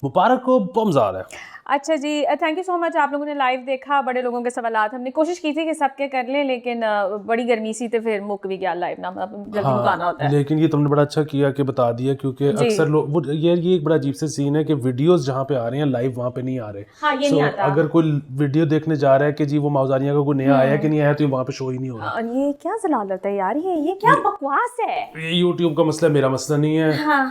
मुबारक हो, बमज़ार है। अच्छा जी, थैंक यू सो मच। आप लोगों ने लाइव देखा, बड़े लोगों के सवालात हमने कोशिश की थी कि सबके कर लें, लेकिन बड़ी गर्मी सी तो फिर मुक भी गया लाइव ना, जल्दी मुकाना होता है। लेकिन ये तुमने बड़ा अच्छा किया कि बता दिया, क्योंकि जी। अक्सर लोग वो ये एक बड़ा अजीब से सीन है कि वीडियोस जहाँ पे आ रहे हैं लाइव वहाँ पे नहीं आ रहे। हाँ, ये नहीं आता। अगर कोई वीडियो देखने जा रहा है कि जी वो मौजानिया का कोई नया आया कि नहीं आया, तो वहाँ पे शो ही नहीं हो रहा। ये क्या जलालत है यार, ये क्या बकवास है। ये यूट्यूब का मसला है, मेरा मसला नहीं है। हाँ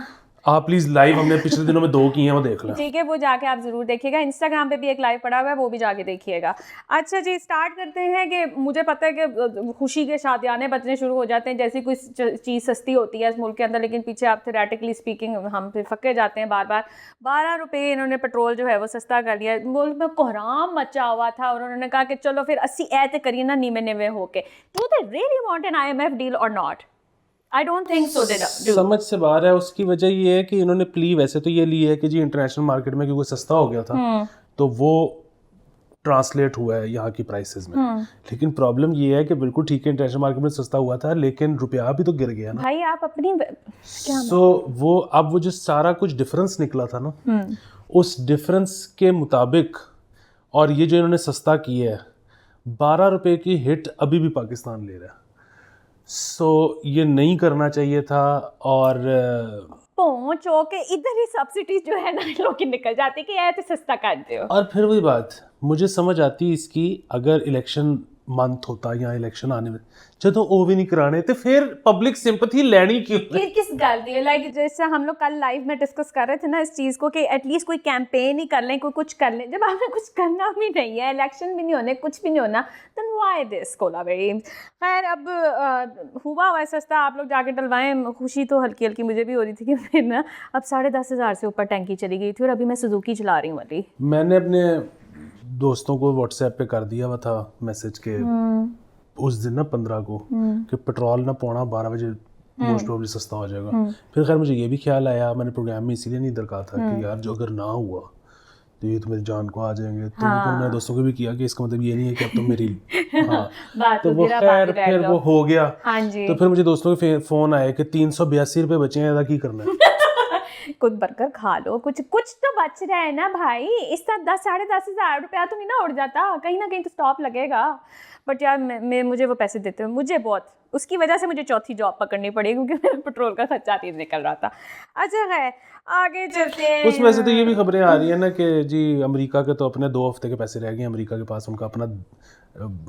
आप प्लीज लाइव, हमने पिछले दिनों में 2 की हैं, वो देख लें। ठीक है, वो जाके आप जरूर देखिएगा। इंस्टाग्राम पे भी एक लाइव पड़ा हुआ है, वो भी जाके देखिएगा। अच्छा जी, स्टार्ट करते हैं कि मुझे पता है कि खुशी के शादियाने बचने शुरू हो जाते हैं जैसी कोई चीज़ सस्ती होती है इस मुल्क के अंदर, लेकिन पीछे आप थेरेटिकली स्पीकिंग हम फिर फके जाते हैं बार बार। 12 रुपये इन्होंने पेट्रोल जो है वो सस्ता कर लिया। मुल्क में कोहराम मचा हुआ था और उन्होंने कहा कि चलो फिर 80 ऐत करिए ना नीमे निवे होके। Do they really want an IMF deal और not? I don't think so, did do. समझ से बाहर है। उसकी वजह ये है कि इन्होंने प्ली वैसे तो ये ली है कि जी इंटरनेशनल मार्केट में क्योंकि सस्ता हो गया था तो वो ट्रांसलेट हुआ है यहाँ की प्राइसेस में। लेकिन प्रॉब्लम ये है कि बिल्कुल ठीक है, इंटरनेशनल मार्केट में सस्ता हुआ था, लेकिन रुपया भी तो गिर गया ना भाई। आप अपनी क्या वो अब वो जो सारा कुछ डिफरेंस निकला था ना, उस डिफरेंस के मुताबिक, और ये जो इन्होंने सस्ता किया है, 12 रुपए की हिट अभी भी पाकिस्तान ले रहा है। ये नहीं करना चाहिए था। और पहुंचो के इधर ही सब्सिडीज जो है ना लोग की निकल जाती कि यार तो सस्ता कर दो। और फिर वही बात मुझे समझ आती इसकी, अगर इलेक्शन मंथ होता या इलेक्शन आने में जो वो भी नहीं कराने तो फिर पब्लिक सिंपैथी लेनी क्यों? किस गल दी, लाइक जैसे हम लोग कल लाइव में डिस्कस कर रहे थे ना इस चीज़ को कि एटलीस्ट कोई कैंपेन ही कर लें, कोई कुछ कर लें। जब आपने कुछ करना भी नहीं है, इलेक्शन भी नहीं होने, कुछ भी नहीं होना, देन व्हाई दिस कोलावेरी। खैर अब हुआ सस्ता, आप लोग जाके डलवाएं। खुशी तो हल्की हल्की मुझे भी हो रही थी कि फिर ना अब 10,500 से ऊपर टैंकी चली गई थी और अभी मैं सुजुकी चला रही हूँ वाली। मैंने अपने दोस्तों को व्हाट्सएप पे कर दिया हुआ था मैसेज के उस दिन ना 15 को कि पेट्रोल ना 11:15 मोस्ट प्रोबेबली सस्ता हो जाएगा। फिर खैर मुझे ये भी ख्याल आया, मैंने प्रोग्राम में इसीलिए नहीं दरकार था कि यार जो अगर ना हुआ तो ये तो मेरी जान को आ जाएंगे। तो फिर मैंने दोस्तों को भी किया कि इसका मतलब ये नहीं है कि अब तो मेरी तो वो खैर फिर वो हो गया। तो फिर मुझे दोस्तों के फोन आए कि 382 रुपये बचे हैं, क्या करना है? कुछ बर्गर खा लो, कुछ तो बच रहा है ना भाई। इस तरह 10-10,500 रुपया तो नहीं ना उड़ जाता, कहीं ना कहीं तो स्टॉप लगेगा। बट यार मुझे वो पैसे देते हुए मुझे बहुत, उसकी वजह से मुझे चौथी जॉब पकड़नी पड़ी क्योंकि मेरा पेट्रोल का खर्चा नहीं निकल रहा था। अच्छा है, आगे चलते हैं। उसमें से तो ये भी खबरें आ रही है ना कि जी अमेरिका के तो अपने 2 हफ्ते के पैसे रह गए अमेरिका के पास, उनका अपना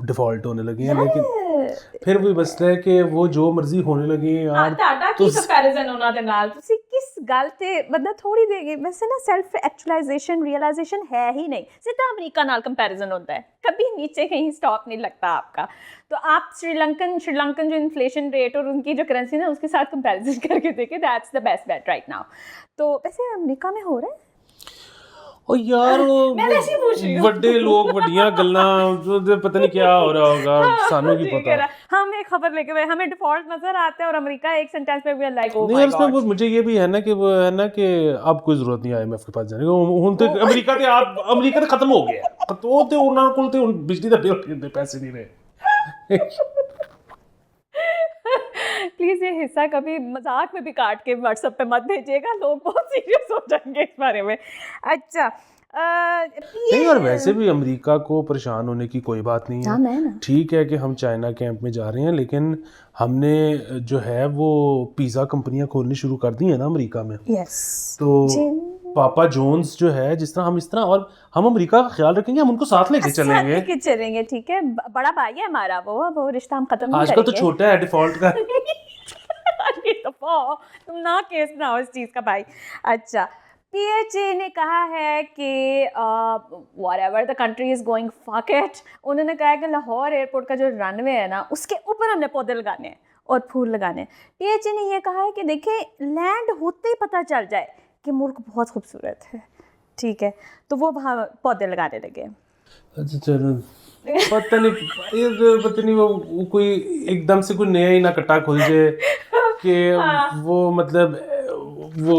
डिफॉल्ट होने लगे हैं। लेकिन फिर भी बस है कि वो जो मर्जी होने लगे यार। तो कंपैरिजन होना दे नाल तुसी किस गल ते मतलब थोड़ी देर वैसे ना सेल्फ एक्चुअलाइजेशन रियलाइजेशन है ही नहीं, सीधा अमेरिका नाल कंपैरिजन होता है, कभी नीचे कहीं स्टॉप नहीं लगता आपका। तो आप श्रीलंकन जो इन्फ्लेशन रेट और उनकी जो करेंसी ना उसके साथ कंपैरिजन करके देखें, that's the best bet right now. तो वैसे अमेरिका में हो रहा है ओ यार बड़े लोग बड़ियां गल्लां, पता नहीं क्या हो रहा होगा, सानू की पता। हम एक खबर लेके गए, हमें डिफॉल्ट नजर आता है और अमेरिका एक सेंटेंस पे भी लाइक ओ माय गॉड। वो मुझे ये भी है ना कि वो है ना कि अब कोई जरूरत नहीं IMF के पास जाने की। हुन तो अमेरिका तो खत्म हो गया, तो उन्हां कोल ते बिजली दा बिल पैसे नहीं रहे। प्लीज़ ये हिस्सा कभी मजाक में भी काट के व्हाट्सएप पे मत भेजिएगा, लोग बहुत सीरियस हो जाएंगे इस बारे में। अच्छा नहीं, और वैसे भी अमेरिका को परेशान होने की कोई बात नहीं है। ठीक है कि हम चाइना कैंप में जा रहे हैं, लेकिन हमने जो है वो पिज़्ज़ा कंपनियां खोलनी शुरू कर दी है ना अमेरिका में। तो पापा जोन्स जो है, जिस तरह हम इस तरह, और हम अमेरिका का ख्याल रखेंगे, हम उनको साथ लेके चलेंगे। ठीक है, बड़ा भाई है हमारा, वो रिश्ता हम खत्म नहीं आजकल तो छोटा है डिफॉल्ट का। तुम ना केस बनाओ इस चीज़ का भाई। अच्छा, PHA ने कहा है कि whatever the country is going fuck it, उन्होंने कहा है कि लाहौर एयरपोर्ट का जो रनवे है ना उसके ऊपर हमने पौधे लगाने हैं और फूल लगाने हैं। PHA ने ये कहा है कि देखिए लैंड होते ही पता चल जाए कि मुल्क बहुत खूबसूरत है, ठीक है, तो वो वहाँ पौधे लगाने लगे। अच्छा चलो, पता नहीं वो कोई एकदम से कोई नया ही ना कट्टा खुल जाए कि वो मतलब वो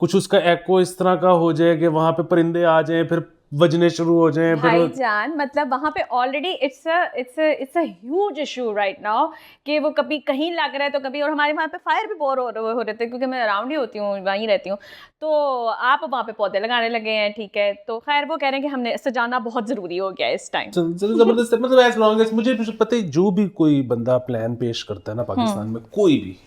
कुछ उसका एको इस तरह का हो जाए कि वहाँ पे परिंदे आ जाएं, फिर बजने शुरू हो जाएं फिर भाईजान, मतलब वहाँ पे already it's a huge issue right now कि वो कभी कहीं लग रहा है तो कभी, और हमारे वहाँ पे फायर भी बहुत हो रहे थे क्योंकि मैं अराउंड ही होती हूँ, वहीं रहती हूँ, तो आप वहाँ पे पौधे लगाने लगे हैं, ठीक है, तो खैर वो कह रहे हैं कि हमने सजाना बहुत ज़रूरी हो गया है इस टाइम। जबरदस्त है। मतलब एज लॉन्ग एज मुझे पता है, जो भी कोई बंदा प्लान पेश करता है ना पाकिस्तान में, कोई भी,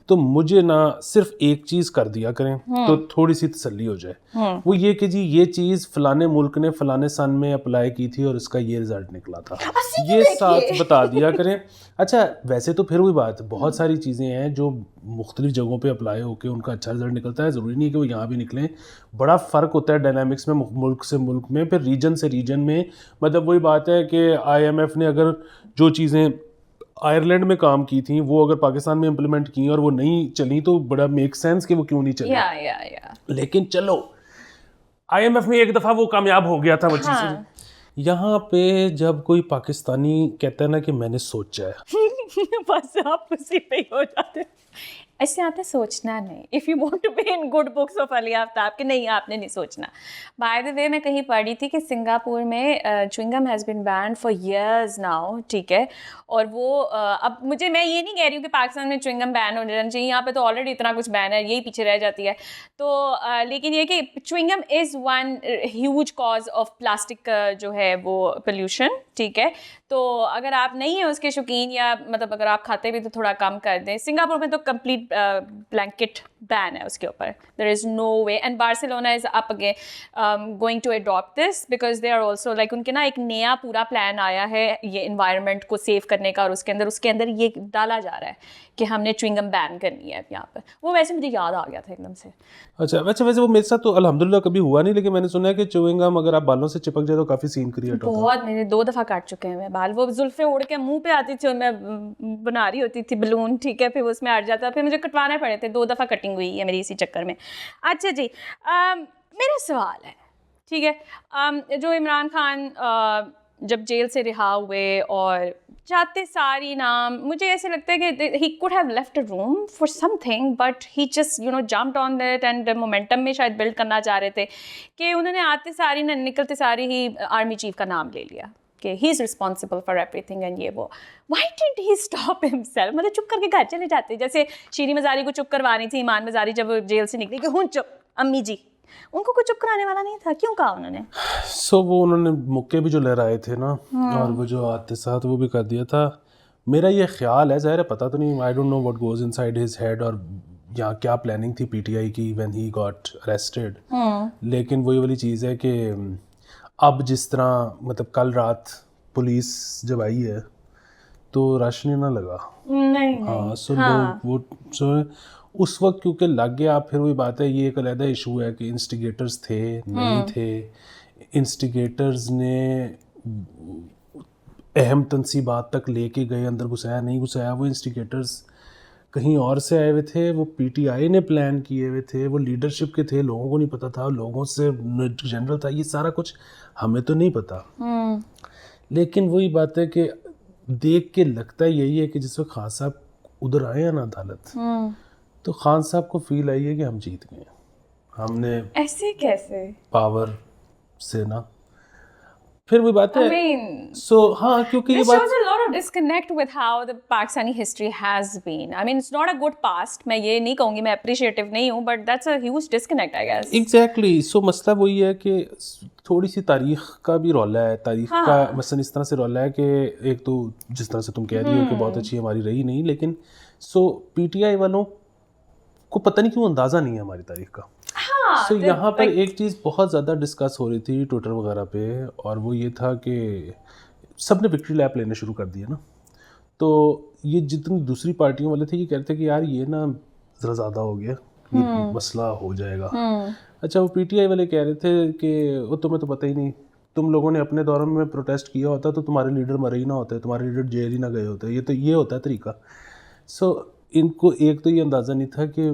तो मुझे ना सिर्फ एक चीज कर दिया करें तो थोड़ी सी तसल्ली हो जाए। वो ये कि जी ये चीज फलाने मुल्क ने फलाने सन में अप्लाई की थी और इसका ये रिजल्ट निकला था, ये साथ बता दिया करें। अच्छा वैसे तो फिर वही बात, बहुत सारी चीज़ें हैं जो मुख्तलिफ जगहों पे अप्लाई होकर उनका अच्छा रिजल्ट निकलता है, ज़रूरी नहीं है कि वो यहाँ भी निकलें। बड़ा फ़र्क होता है डायनामिक्स में मुल्क से मुल्क में, फिर रीजन से रीजन में। मतलब वही बात है कि IMF ने अगर जो चीज़ें आयरलैंड में काम की थी वो अगर पाकिस्तान में इम्प्लीमेंट की और वो नहीं चली तो बड़ा मेक सेंस कि वो क्यों नहीं चली। या लेकिन चलो IMF में एक दफ़ा वो कामयाब हो गया था वो चीज़। यहाँ पे जब कोई पाकिस्तानी कहता है ना कि मैंने सोचा है बस आप उसी पे ही हो जाते हैं। ऐसे आता सोचना नहीं, if you want to be in good books of Ali Aftab कि नहीं आपने नहीं सोचना। बाय द वे मैं कहीं पढ़ी थी कि सिंगापुर में chewing gum has been banned for years now, ठीक है, और वो अब मुझे, मैं ये नहीं कह रही हूँ कि पाकिस्तान में च्युइंगम बैन हो जाना चाहिए, यहाँ पे तो ऑलरेडी इतना कुछ बैन है, यही पीछे रह जाती है। तो लेकिन ये कि chewing gum is one huge cause of plastic जो है वो पोल्यूशन, ठीक है। तो अगर आप नहीं हैं उसके शौकीन, या मतलब अगर आप खाते भी तो थोड़ा कम कर दें। सिंगापुर में तो कंप्लीट ब्लैंकेट बैन है उसके ऊपर, there is no way, and Barcelona is up again going to adopt this because they are also like, उनके ना एक नया पूरा प्लान आया है ये इन्वायरमेंट को सेव करने का, और उसके अंदर ये डाला जा रहा है कि हमने च्युइंगम बैन करनी है यहाँ पर। वो वैसे मुझे याद आ गया था एकदम से। अच्छा वैसे वो मेरे साथ तो अल्हम्दुलिल्लाह कभी हुआ नहीं, लेकिन मैंने सुना है कि च्युइंगम अगर आप बालों से चिपक जाए तो काफ़ी सीन क्रिएट होता है। बहुत, मेरे 2 दफ़ा काट चुके हैं मैं बाल, वो जुल्फे उड़ के मुंह पे आती थी और मैं बना रही होती थी बलून, ठीक है, फिर उसमें अट जाता, फिर मुझे कटवाने पड़े थे। 2 दफ़ा कटिंग हुई है मेरी इसी चक्कर में। अच्छा जी, मेरा सवाल है, ठीक है, जो इमरान खान जब जेल से रिहा हुए और जाते सारी नाम, मुझे ऐसे लगता है कि he could have left a room for something, but he just jumped on that and momentum में शायद बिल्ड करना चाह रहे थे कि उन्होंने आते सारी ना निकलते सारी ही आर्मी चीफ का नाम ले लिया कि he is responsible for everything and ये वो। Why did he stop himself? मतलब चुप करके घर चले जाते, जैसे शीरी मज़ारी को चुप करवानी थी ईमान मज़ारी जब जेल से निकली कि हूँ चुप अम्मी जी, उनको कुछ चुप कराने वाला नहीं था, क्यों कहा उन्होंने? वो उन्होंने मुक्के भी जो लहराए थे ना, और वो जो आते साथ वो भी कर दिया था। मेरा ये ख्याल है, ज़ाहिर है पता तो नहीं, I don't know what goes inside his head और यहाँ क्या प्लानिंग थी PTI की व्हेन ही गॉट अरेस्टेड। लेकिन वही वाली चीज़ है कि अब जिस तरह मतलब कल रात पुलिस जब आई है तो रश नहीं ना लगा। नहीं हाँ, सो लोग वो उस वक्त क्योंकि लग गया। फिर वही बात है, ये एक अलग इशू है कि इंस्टिगेटर्स थे नहीं थे। इंस्टिगेटर्स ने अहम तनसीबात तक लेके गए, अंदर घुसाया नहीं घुसाया, वो इंस्टिगेटर्स कहीं और से आए हुए थे, वो PTI ने प्लान किए हुए थे, वो लीडरशिप के थे, लोगों को नहीं पता था, लोगों से जनरल था, ये सारा कुछ हमें तो नहीं पता। लेकिन वही बात है कि देख के लगता यही है कि जिस वक्त खान साहब उधर आए हैं ना अदालत, तो खान साहब को फील आई है कि हम जीत गए, हमने ऐसे कैसे पावर से ना। फिर वही बात है, हाँ, क्योंकि ये बात shows a lot of disconnect with how the Pakistani history has been. I mean, it's not a good past. मैं ये नहीं कहूँगी, मैं appreciative नहीं हूँ, but that's a huge disconnect, I guess. Exactly. So मसला वही है कि थोड़ी सी तारीख का भी रौला है। तारीख का मसलन इस तरह से रौला है कि एक तो जिस तरह से तुम कह रही हो कि बहुत अच्छी हमारी रही नहीं, लेकिन PTI वालों को पता नहीं क्यों अंदाज़ा नहीं है हमारी तारीख का। सो यहाँ पर एक चीज़ बहुत ज़्यादा डिस्कस हो रही थी ट्विटर वगैरह पे, और वो ये था कि सब ने विक्ट्री लैप लेने शुरू कर दिया ना, तो ये जितनी दूसरी पार्टियों वाले थे ये कहते कि यार ये ना ज़रा ज़्यादा हो गया, ये मसला हो जाएगा। अच्छा, वो PTI वाले कह रहे थे कि वो तुम्हें तो पता ही नहीं, तुम लोगों ने अपने दौर में प्रोटेस्ट किया होता तो तुम्हारे लीडर मरे ही ना होते, तुम्हारे लीडर जेल ही ना गए होते, ये होता है तरीका। सो इनको एक तो ये अंदाज़ा नहीं था कि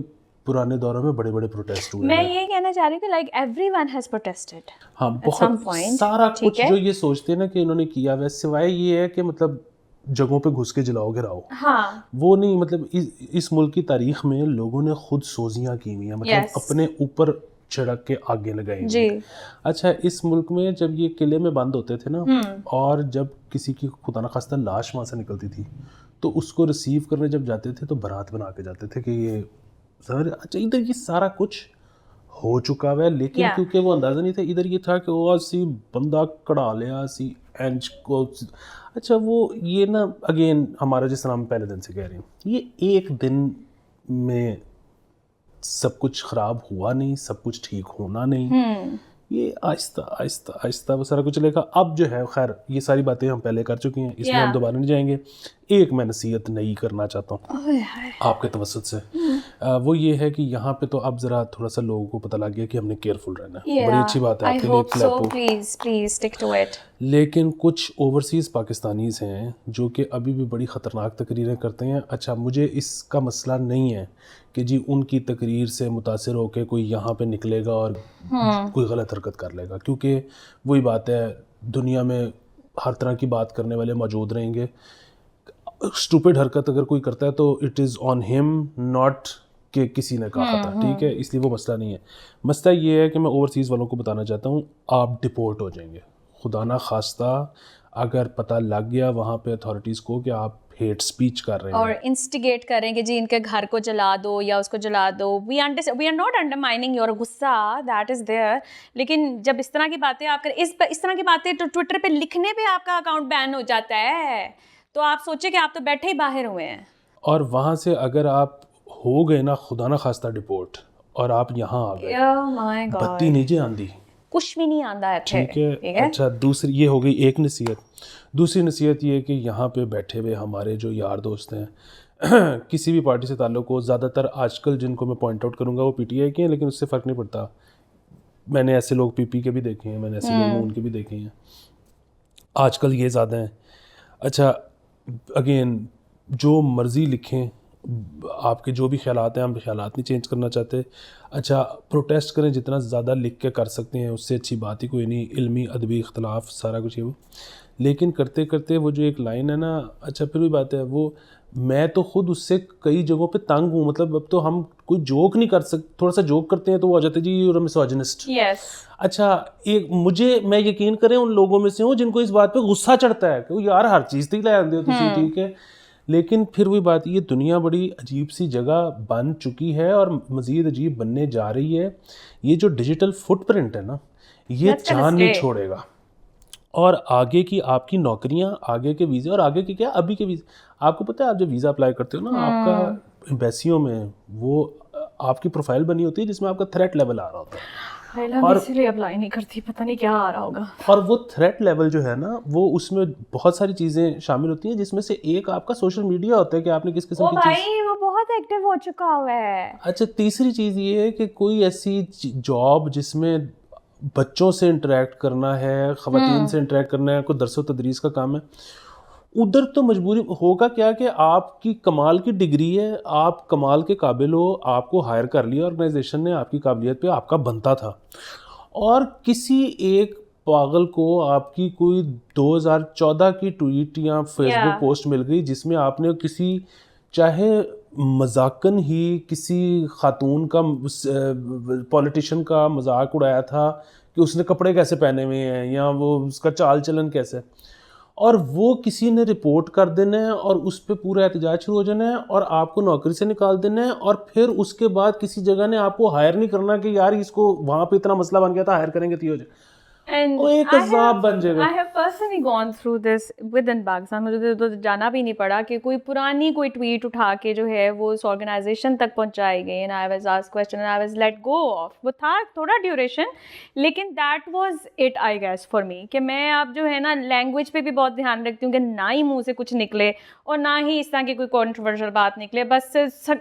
पुराने दौरों में बड़े बड़े प्रोटेस्ट हुए। मैं ये कहना चाह रही हूँ कि लाइक एवरीवन हैज प्रोटेस्टेड। हाँ, बहुत सारा कुछ जो ये सोचते हैं ना कि इन्होंने किया, वैसे सिवाय ये है कि मतलब जगहों पे घुस के जलाओ गिराओ, हाँ, वो नहीं। मतलब इस मुल्क की तारीख में लोगों ने खुद सोजियां की हुई हैं, मतलब अपने ऊपर छिड़क के आगे लगाएंगे। जी। अच्छा, इस मुल्क में जब ये किले में बंद होते थे ना, और जब किसी की खुदा न खास्ता लाश वहाँ से निकलती थी, तो उसको रिसीव करने जब जाते थे तो बारात बना के जाते थे कि ये सर, अच्छा इधर ये सारा कुछ हो चुका है, लेकिन क्योंकि वो अंदाज़ा नहीं था, इधर ये था कि वो असी बंदा कढ़ा लिया सी एंच को। अच्छा, वो ये ना अगेन हमारा, जिस तरह हम पहले दिन से कह रहे हैं, ये एक दिन में सब कुछ ख़राब हुआ नहीं, सब कुछ ठीक होना नहीं, ये आहिस्ता आहिस्ता आहिस्ता वो सारा कुछ चलेगा। अब जो है, खैर ये सारी बातें हम पहले कर चुके हैं, इसमें हम दोबारा नहीं जाएंगे। एक मैं नसीहत नई करना चाहता हूँ आपके तवसत से, वो ये है कि यहाँ पे तो अब ज़रा थोड़ा सा लोगों को पता लग गया कि हमने केयरफुल रहना है। बड़ी अच्छी बात है आपके लिए, प्लीज स्टिक टू इट। लेकिन कुछ ओवरसीज़ पाकिस्तानीज़ हैं जो कि अभी भी बड़ी ख़तरनाक तकरीरें करते हैं। अच्छा, मुझे इसका मसला नहीं है कि जी उनकी तकरीर से मुतासिर होकर कोई यहाँ पे निकलेगा और कोई गलत हरकत कर लेगा, क्योंकि वही बात है, दुनिया में हर तरह की बात करने वाले मौजूद रहेंगे। स्टूपिड हरकत अगर कोई करता है तो it is on him, not कि किसी ने कहा था, ठीक है, इसलिए वो मसला नहीं है। मसला ये है कि मैं ओवरसीज़ वालों को बताना चाहता हूँ, आप डिपोर्ट हो जाएंगे। खुदा ना खास्ता अगर पता लग गया वहाँ पे अथॉरिटीज़ को कि आप हेट स्पीच कर रहे हैं और इंस्टिगेट करेंगे जी इनके घर को जला दो या उसको जला दो, we are not undermining your गुस्सा, दैट इज़ देयर, लेकिन जब इस तरह की बातें आप करें, इस तरह की बातें तो ट्विटर पे लिखने पे आपका अकाउंट बैन हो जाता है, तो आप सोचिए कि आप तो बैठे ही बाहर हुए हैं। और वहाँ से अगर आप हो गए ना खुदा ना खास्ता डिपोर्ट, और आप यहाँ आ गए, बत्ती नीचे आंधी, कुछ भी नहीं आंदा है, ठीक है। अच्छा, दूसरी ये हो गई एक नसीहत। दूसरी नसीहत ये है कि यहाँ पे बैठे हुए हमारे जो यार दोस्त हैं किसी भी पार्टी से ताल्लुक़ हो, ज़्यादातर आजकल जिनको मैं पॉइंट आउट करूँगा वो पीटीआई के हैं, लेकिन उससे फ़र्क नहीं पड़ता। मैंने ऐसे लोग पीपी के भी देखे हैं, मैंने ऐसे लोग नून के भी देखे हैं, आजकल ये ज़्यादा हैं। अच्छा, अगेन जो मर्ज़ी लिखें, आपके जो भी ख्यालात हैं, हम ख्यालात नहीं चेंज करना चाहते। अच्छा, प्रोटेस्ट करें जितना ज़्यादा लिख के कर सकते हैं, उससे अच्छी बात ही कोई नहीं, इल्मी अदबी इख्तलाफ सारा कुछ है वो, लेकिन करते करते वो जो एक लाइन है ना, अच्छा फिर भी बात है वो, मैं तो ख़ुद उससे कई जगहों पे तंग हूँ। मतलब अब तो हम कोई जोक नहीं कर सकते, थोड़ा सा जोक करते हैं तो वो आ जाते जी यूर मिसोजिनिस्ट। अच्छा, एक मुझे, मैं यकीन करें उन लोगों में से हूँ जिनको इस बात पे गुस्सा चढ़ता है कि यार हर चीज़ थी ला दो तुम, ठीक है, लेकिन फिर वही बात, ये दुनिया बड़ी अजीब सी जगह बन चुकी है और मज़ीद अजीब बनने जा रही है। ये जो डिजिटल फुटप्रिंट है ना, ये चांद नहीं छोड़ेगा, और आगे की आपकी नौकरियां, आगे के वीज़े, और आगे के क्या अभी के वीज़े, आपको पता है आप जब वीज़ा अप्लाई करते हो ना, आपका एम्बेसियों में वो आपकी प्रोफाइल बनी होती है जिसमें आपका थ्रेट लेवल आ रहा होता है, और इसलिए अप्लाई नहीं करती, पता नहीं क्या आ रहा होगा। और वो थ्रेट लेवल जो है ना, वो उसमें बहुत सारी चीज़ें शामिल होती हैं, जिसमें से एक आपका सोशल मीडिया होता है कि आपने किस किस्म की चीज़, वो बहुत एक्टिव हो चुका हुआ है। अच्छा, तीसरी चीज़ ये है कि कोई ऐसी जॉब जिसमें बच्चों से इंटरेक्ट करना है, ख़वातीन से इंटरेक्ट करना है, कोई दरस व तदरीस का काम है, उधर तो मजबूरी होगा क्या कि आपकी कमाल की डिग्री है, आप कमाल के काबिल हो, आपको हायर कर लिया ऑर्गेनाइजेशन ने, आपकी काबिलियत पे आपका बनता था, और किसी एक पागल को आपकी कोई 2014 की ट्वीट या फेसबुक पोस्ट मिल गई जिसमें आपने किसी, चाहे मजाकन ही किसी खातून का, पॉलिटिशियन का मजाक उड़ाया था कि उसने कपड़े कैसे पहने हुए हैं या वो उसका चाल चलन कैसे, और वो किसी ने रिपोर्ट कर देना है और उस पर पूरा एहतजाज शुरू हो जाना है और आपको नौकरी से निकाल देना है, और फिर उसके बाद किसी जगह ने आपको हायर नहीं करना कि यार इसको वहाँ पे इतना मसला बन गया था, हायर करेंगे तो हो जाए, वो एक अज़ाब बन जाएगा। I have personally gone through this within Pakistan, मुझे तो जाना भी नहीं पड़ा कि कोई पुरानी कोई ट्वीट उठा के जो है वो उस ऑर्गेनाइजेशन तक पहुंचाई गई, and I was asked question and I was let go of, वो था थोड़ा ड्यूरेशन, लेकिन that was it I guess for me, कि मैं अब जो है ना लैंग्वेज पे भी बहुत ध्यान रखती हूँ कि ना ही मुँह से कुछ निकले और ना ही इस तरह की कोई कॉन्ट्रोवर्शियल बात निकले, बस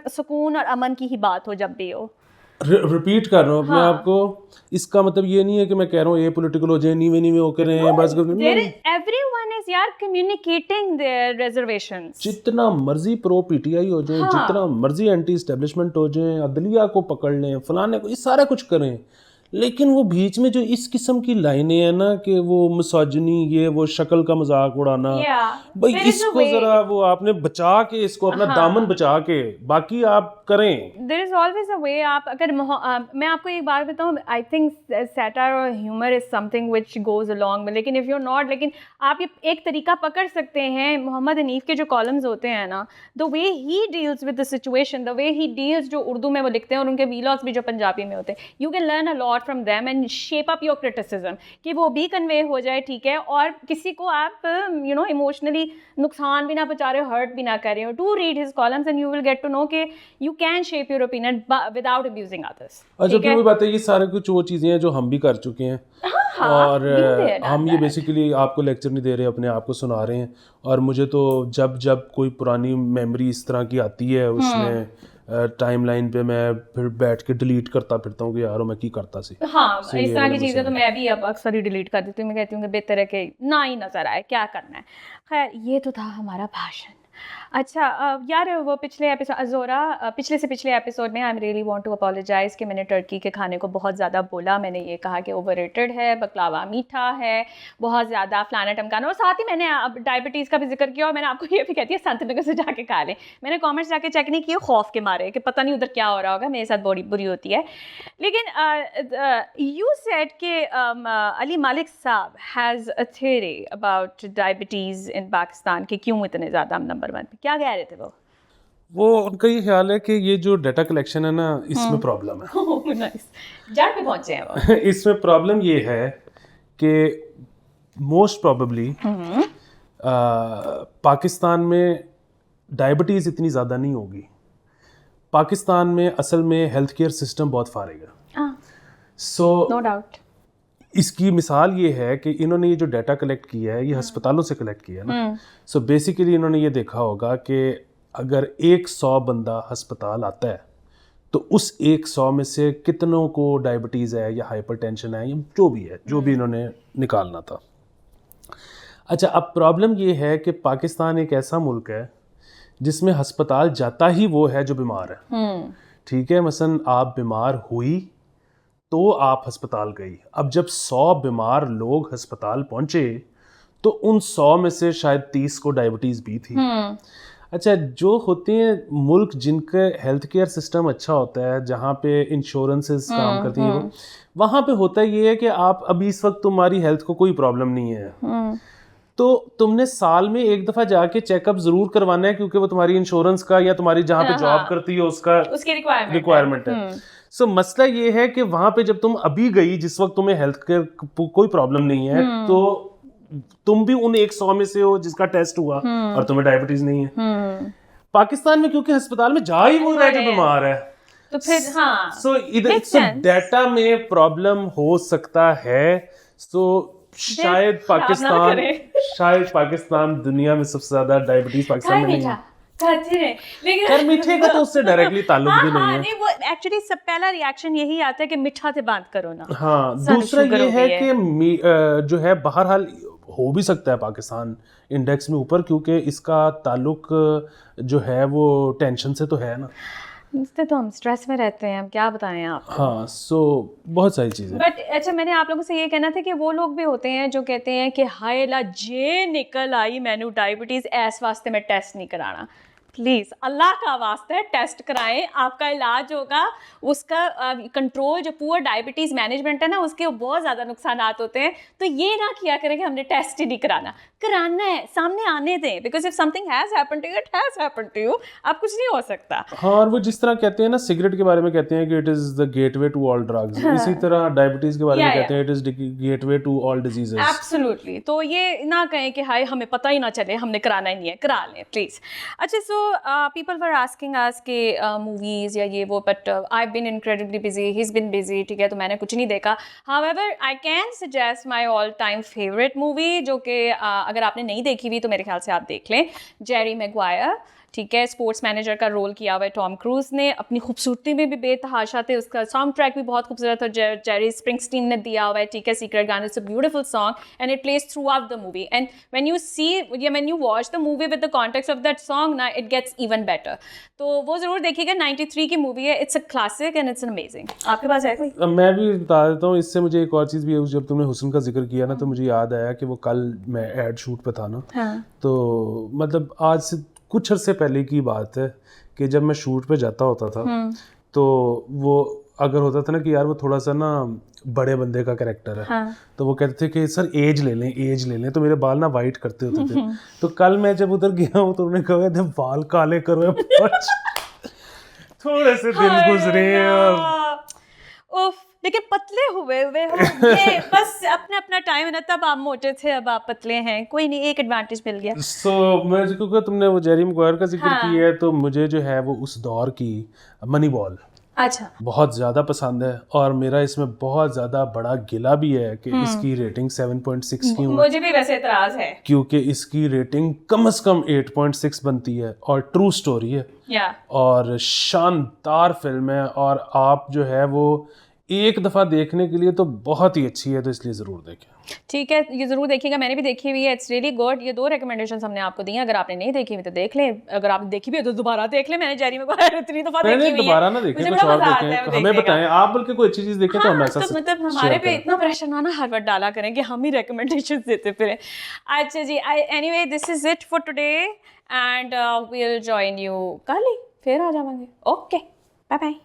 सुकून और अमन की ही बात हो जब भी हो। रिपीट कर रहा हूँ अपने आप को, इसका मतलब ये नहीं है कि मैं कह रहा हूँ ये पॉलिटिकल हो जाए, नीवे होकर रहे हैं बस, everyone is यार communicating their reservations। जितना मर्जी प्रो पीटीआई हो जाए, जितना मर्जी एंटी एस्टेब्लिशमेंट हो जाए, अदलिया को पकड़ लें, फलाने को, ये सारा कुछ करें, लेकिन वो बीच में जो इस किस्म की लाइनें हैं ना कि वो मिसोजिनी, ये वो शक्ल का मजाक उड़ाना, भाई there is a इसको way. जरा वो आपने बचा के, इसको अपना दामन बचा के बाकी आप करें। देयर इज ऑलवेज अ वे। आप अगर मैं आपको एक बात बताऊं, आई थिंक सैटायर और humour is something which goes along, लेकिन इफ़ यू नॉट, लेकिन आप ये एक तरीका पकड़ सकते हैं। मोहम्मद हनीफ के जो कॉलम्स होते हैं ना, the way he deals with the situation, the way he deals, जो उर्दू में वो लिखते हैं और उनके वीलॉग्स भी जो पंजाबी में होते हैं, you can learn a lot from them and shape up your criticism, कि वो भी कन्वे हो जाए, ठीक है, और किसी को आप यू नो इमोशनली नुकसान भी ना पहुंचा रहे हो, हर्ट भी ना कर रहे हो। Do read his columns and you will get to know कि you can shape your opinion without abusing others. अच्छा, फिर वो बात है, ये सारे कुछ वो चीज़ें हैं जो हम भी कर चुके हैं। और हम ये बेसिकली आपको लेक्चर नहीं दे रहे, अपने आप को सुना रहे हैं। और मुझे तो जब जब कोई पुरानी मेमोरी इस तरह की आती है उसमें टाइमलाइन पे, मैं फिर बैठ के डिलीट करता फिरता हूँ कि यार मैं की करता सी। हाँ, इस तरह की चीज़ें तो मैं भी अब अक्सर ही डिलीट कर देती हूँ। मैं कहती हूँ कि बेहतर है कि ना ही नज़र आए, क्या करना है। खैर, ये तो था हमारा भाषण। अच्छा, यार वो पिछले एपिसोड अज़ोरा, पिछले से पिछले एपिसोड में I am really want to apologise कि मैंने टर्की के खाने को बहुत ज़्यादा बोला। मैंने ये कहा कि ओवररेटेड है, बकलावा मीठा है बहुत ज़्यादा, फलाना टमकाना, और साथ ही मैंने अब डायबिटीज़ का भी जिक्र किया। और मैंने आपको ये भी कहती है संत नगर से जाके खा लें। मैंने कॉमेंट्स जाके चेक नहीं किए खौफ के मारे कि पता नहीं उधर क्या हो रहा होगा, मेरे साथ बड़ी बुरी होती है। लेकिन यू सेड कि अली मालिक साहब has a theory about diabetes in Pakistan, कि क्यों इतने ज़्यादा हम नंबर 1 पे, क्या कह रहे थे वो उनका ये ख्याल है कि ये जो डाटा कलेक्शन है ना, इसमें प्रॉब्लम है। नाइस, जड़ पे पहुंचे हैं वो। इसमें प्रॉब्लम ये है कि मोस्ट प्रोबेबली पाकिस्तान में डायबिटीज़ इतनी ज़्यादा नहीं होगी। पाकिस्तान में असल में हेल्थ केयर सिस्टम बहुत फारिग है। So no doubt. इसकी मिसाल ये है कि इन्होंने ये जो डाटा कलेक्ट किया है, ये अस्पतालों से कलेक्ट किया है ना। सो बेसिकली इन्होंने ये देखा होगा कि अगर 100 बंदा अस्पताल आता है तो उस 100 में से कितनों को डायबिटीज़ है या हाइपरटेंशन है या जो भी है, जो भी इन्होंने निकालना था। अच्छा, अब प्रॉब्लम ये है कि पाकिस्तान एक ऐसा मुल्क है जिसमें अस्पताल जाता ही वो है जो बीमार है। ठीक है, मसलन आप बीमार हुई तो आप अस्पताल गई। अब जब 100 बीमार लोग अस्पताल पहुंचे तो उन 100 में से शायद 30 को डायबिटीज़ भी थी। अच्छा, जो होते हैं मुल्क जिनके हेल्थ केयर सिस्टम अच्छा होता है, जहाँ पे इंश्योरेंसेस काम करती हैं, वहाँ पे होता ये है कि आप अभी इस वक्त तुम्हारी हेल्थ को कोई प्रॉब्लम नहीं है तो तुमने साल में एक दफ़ा जाके चेकअप ज़रूर करवाना है, क्योंकि वो तुम्हारी इंश्योरेंस का या तुम्हारी जहाँ पे जॉब करती हो उसकी रिक्वायरमेंट है। सो मसला ये है कि वहाँ पे जब तुम अभी गई, जिस वक्त तुम्हें हेल्थ केयर कोई प्रॉब्लम नहीं है, तो तुम भी उन 100 में से हो जिसका टेस्ट हुआ और तुम्हें डायबिटीज नहीं है। पाकिस्तान में क्योंकि अस्पताल में जा ही वो रहा है जो बीमार है, तो फिर हाँ, सो इधर डाटा में प्रॉब्लम हो सकता है। सो शायद पाकिस्तान दुनिया में सबसे ज्यादा डायबिटीज पाकिस्तान में नहीं है। लेकिन मीठे का तो उससे डायरेक्टली ताल्लुक भी नहीं है। नहीं, वो एक्चुअली सब पहला रिएक्शन यही आता है कि मीठा से बात करो ना। हाँ, दूसरा ये है कि जो है बहरहाल हो भी सकता है पाकिस्तान इंडेक्स में ऊपर, क्योंकि इसका ताल्लुक जो है वो टेंशन से तो है ना। इससे तो हम स्ट्रेस में रहते हैं, हम क्या बताएं आप। हाँ, सो बहुत सारी चीज़ें। बट अच्छा, मैंने आप लोगों से ये कहना था कि वो लोग भी होते हैं जो कहते हैं कि हाय ला जे निकल आई मैनू डायबिटीज़, ऐस वास्ते मैं टेस्ट नहीं कराना। प्लीज़ अल्लाह का वास्ता है टेस्ट कराएं, आपका इलाज होगा। उसका कंट्रोल, जो पुअर डायबिटीज़ मैनेजमेंट है ना, उसके बहुत ज़्यादा नुकसान होते हैं। तो ये ना किया करें कि हमने टेस्ट ही नहीं कराना है, सामने आने दें, because if something has happened to you, it has happened to you, अब कुछ नहीं हो सकता। हाँ, और वो जिस तरह कहते हैं ना सिगरेट के बारे में, कहते हैं कि it is the gateway to all drugs, इसी तरह डायबिटीज़ के बारे में कहते हैं it is gateway to all diseases. Absolutely. तो ये ना कहें कि हाय हमें पता ही ना चले, हमने कराना ही नहीं है, करा लें प्लीज़। अच्छा, सो people were asking us कि movies या ये वो, but I've been incredibly busy, he's been busy, ठीक है, तो मैंने कुछ नहीं देखा। However, I can suggest my all-time favorite movie, जो कि अगर आपने नहीं देखी हुई तो मेरे ख्याल से आप देख लें, जेरी मैगवायर। ठीक है, स्पोर्ट्स मैनेजर का रोल किया हुआ है टॉम क्रूज ने, अपनी खूबसूरती में भी बेतहाशा थे, उसका साउंड ट्रैक भी बहुत खूबसूरत है, जेरी स्प्रिंगस्टीन ने दिया हुआ है, ठीक है, secret garden, it's a beautiful song and it plays throughout the movie and when you see या when you watch the movie with the context of that song ना, इट गेट्स इवन बेटर। तो वो ज़रूर देखिएगा, 93 की movie है, it's a classic and it's amazing. आपके पास है कोई? मैं भी बता देता हूँ, इससे मुझे एक और चीज़ भी है, जब तुमने हुस्न का जिक्र किया ना तो मुझे याद आया कि वो कल मैं एड शूट पे था ना, तो मतलब आज से कुछ अरसे पहले की बात है कि जब मैं शूट पे जाता होता था तो वो अगर होता था ना कि यार वो थोड़ा सा ना बड़े बंदे का कैरेक्टर है, तो वो कहते थे कि सर एज ले लें, तो मेरे बाल ना वाइट करते होते थे। तो कल मैं जब उधर गया हूँ तो उन्होंने कहा थे बाल काले करो थोड़े से दिन गुजरे और उफ, लेकिन पतले हुए हम ये बस अपना टाइम है ना, तब आप मोटे थे, अब आप पतले हैं, कोई नहीं, एक एडवांटेज मिल गया। मैं क्योंकि तुमने वो जेरी मैguire का जिक्र किया है तो मुझे जो है वो उस दौर की मनी बॉल अच्छा बहुत ज़्यादा पसंद है, और मेरा इसमें बहुत ज़्यादा बड़ा गिला भी है कि इसकी रेटिंग 7.6 क्यों है। मुझे भी वैसे इतराज है, क्योंकि इसकी रेटिंग कम से कम 8.6 बनती है और ट्रू स्टोरी है और शानदार फिल्म है, और आप जो है वो एक दफ़ा देखने के लिए तो बहुत ही अच्छी है, तो इसलिए ज़रूर देखें। ठीक है, ये ज़रूर देखिएगा, मैंने भी देखी हुई है, इट्स रियली गुड। ये 2 रिकमेंडेशंस हमने आपको दी हैं, अगर आपने नहीं देखी हुई तो देख लें, अगर आपने देखी भी है तो दोबारा देख लें। मैंने जेरी मैguire इतनी दफ़ा देखी हुई है, दोबारा ना देखें, कुछ और देखें, हमें बताएं आप, बल्कि कोई अच्छी चीज़ देखें तो हम ऐसा तो मतलब हमारे पे इतना प्रेशर ना हर वक्त डाला करें कि हम ही रिकमेंडेशंस देते फिरें। अच्छा जी, anyway this is it for today and we will join you कल ही, फिर आ जाएंगे। Okay, bye bye.